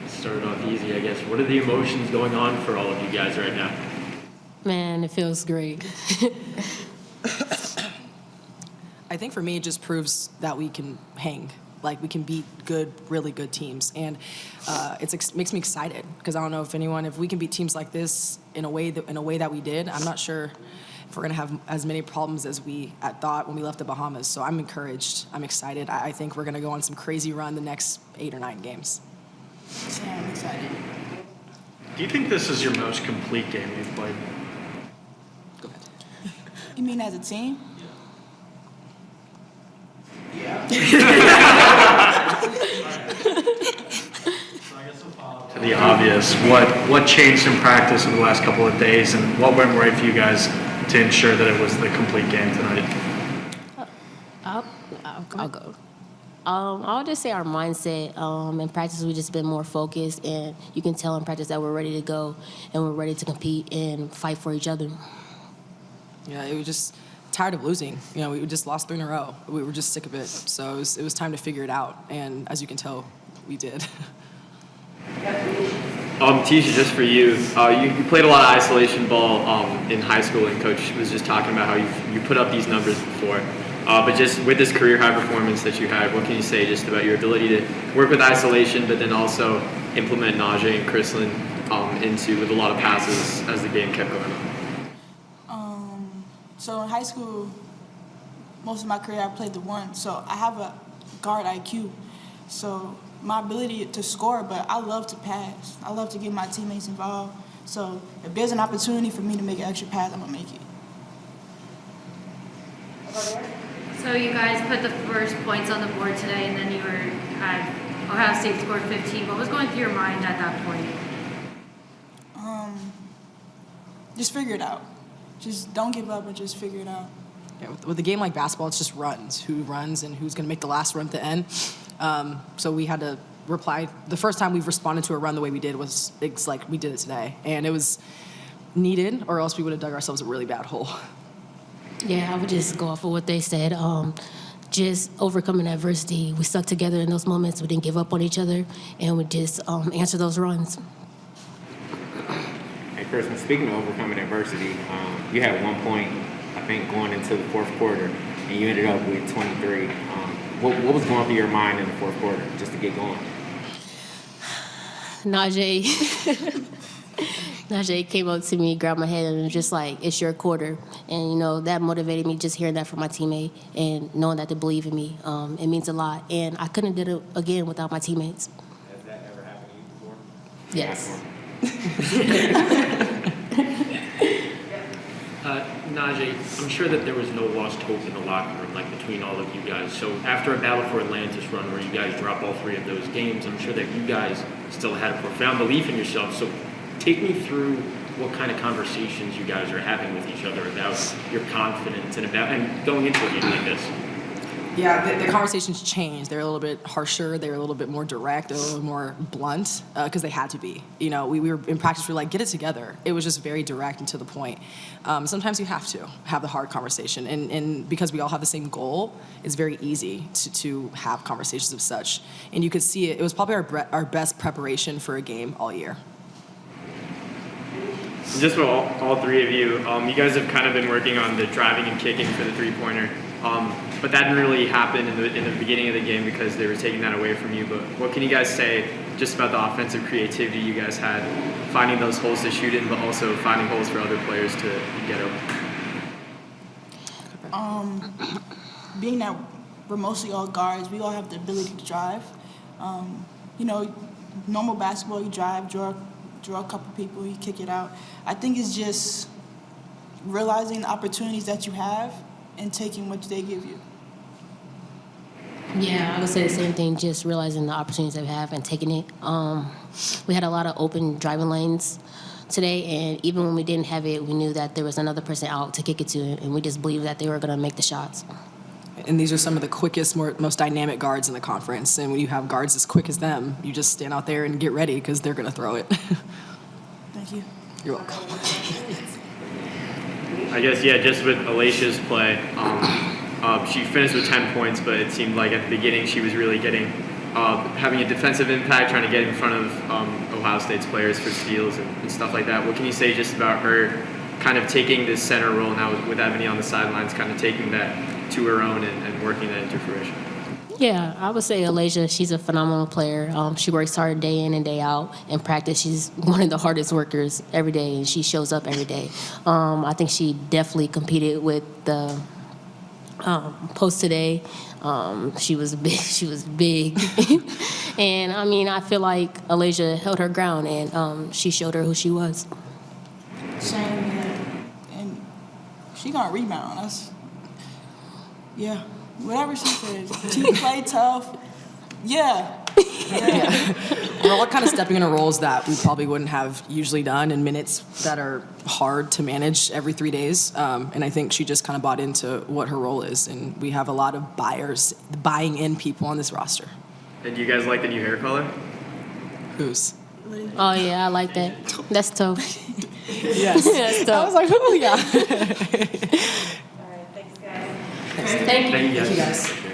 Started off easy, I guess. What are the emotions going on for all of you guys right now? Man, it feels great. I think for me, it just proves that we can hang. Like, we can beat really good teams. And it makes me excited because I don't know if we can beat teams like this in a way that we did, I'm not sure if we're going to have as many problems as we thought when we left the Bahamas. So I'm encouraged. I'm excited. I think we're going to go on some crazy run the next 8 or 9 games. Yeah, I'm excited. Do you think this is your most complete game you've played? Go ahead. You mean as a team? To the obvious, what changed in practice in the last couple of days, and what went right for you guys to ensure that it was the complete game tonight? I'll go. I'll just say our mindset. In practice, we've just been more focused, and you can tell in practice that we're ready to go and we're ready to compete and fight for each other. Yeah, it was just tired of losing. We just lost 3 in a row. We were just sick of it. So it was time to figure it out. And as you can tell, we did. Tisha, just for you, you played a lot of isolation ball in high school, and Coach was just talking about how you put up these numbers before. But just with this career high performance that you had, what can you say just about your ability to work with isolation, but then also implement Najee and Chrislin into with a lot of passes as the game kept going on? So in high school, most of my career I played the 1. So I have a guard IQ. So my ability to score, but I love to pass. I love to get my teammates involved. So if there's an opportunity for me to make an extra pass, I'm going to make it. So you guys put the first points on the board today, and then you were at Ohio State scored 15. What was going through your mind at that point? Just figure it out. Just don't give up and just figure it out. Yeah, with a game like basketball, it's just runs. Who runs and who's going to make the last run at the end. So we had to reply. The first time we've responded to a run the way we did was it's like we did it today. And it was needed, or else we would have dug ourselves a really bad hole. Yeah, I would just go off of what they said. Just overcoming adversity. We stuck together in those moments. We didn't give up on each other, and we just answer those runs. Hey, Kristen, speaking of overcoming adversity, you had 1 point, I think, going into the fourth quarter, and you ended up with 23. What was going through your mind in the fourth quarter just to get going? Najee came up to me, grabbed my head, and was just like, it's your quarter. And, that motivated me, just hearing that from my teammate and knowing that they believe in me. It means a lot. And I couldn't have did it again without my teammates. Has that ever happened to you before? Yes. Najee, I'm sure that there was no lost hope in the locker room, like between all of you guys. So after a Battle for Atlantis run where you guys dropped all 3 of those games, I'm sure that you guys still had a profound belief in yourself. So take me through what kind of conversations you guys are having with each other about your confidence and going into a game like this. Yeah, the conversations changed. They're a little bit harsher. They're a little bit more direct. They're a little more blunt because they had to be. We were in practice. We were like, get it together. It was just very direct and to the point. Sometimes you have to have the hard conversation, and because we all have the same goal, it's very easy to have conversations of such. And you could see it. It was probably our best preparation for a game all year. Just for all 3 of you, you guys have kind of been working on the driving and kicking for the 3-pointer. But that didn't really happen in the beginning of the game because they were taking that away from you. But what can you guys say just about the offensive creativity you guys had, finding those holes to shoot in, but also finding holes for other players to get open? Being that we're mostly all guards, we all have the ability to drive. Normal basketball, you drive, draw a couple people, you kick it out. I think it's just realizing the opportunities that you have and taking what they give you. Yeah, I would say the same thing, just realizing the opportunities that we have and taking it. We had a lot of open driving lanes today, and even when we didn't have it, we knew that there was another person out to kick it to, and we just believed that they were going to make the shots. And these are some of the quickest, most dynamic guards in the conference. And when you have guards as quick as them, you just stand out there and get ready because they're going to throw it. Thank you. You're welcome. I guess, yeah, just with Alicia's play, She finished with 10 points, but it seemed like at the beginning she was really having a defensive impact, trying to get in front of Ohio State's players for steals and stuff like that. What can you say just about her kind of taking this center role now with Ebony on the sidelines, kind of taking that to her own and working that into fruition? Yeah, I would say Alasia, she's a phenomenal player. She works hard day in and day out. In practice, she's one of the hardest workers every day, and she shows up every day. I think she definitely competed with the post today. She was big. She was big. And, I mean, I feel like Alasia held her ground, and she showed her who she was. Same, yeah. And she gonna rebound. Yeah. Whatever she says. Team play tough. Yeah. We're all kind of stepping into roles that we probably wouldn't have usually done in minutes that are hard to manage every 3 days. And I think she just kind of bought into what her role is. And we have a lot of buying in people on this roster. And do you guys like the new hair color? Who's? Oh, yeah, I like that. That's tough. Yes. That's tough. I was like, who? Yeah. All right, thanks, guys. Thank you. Thank you guys. Thank you guys.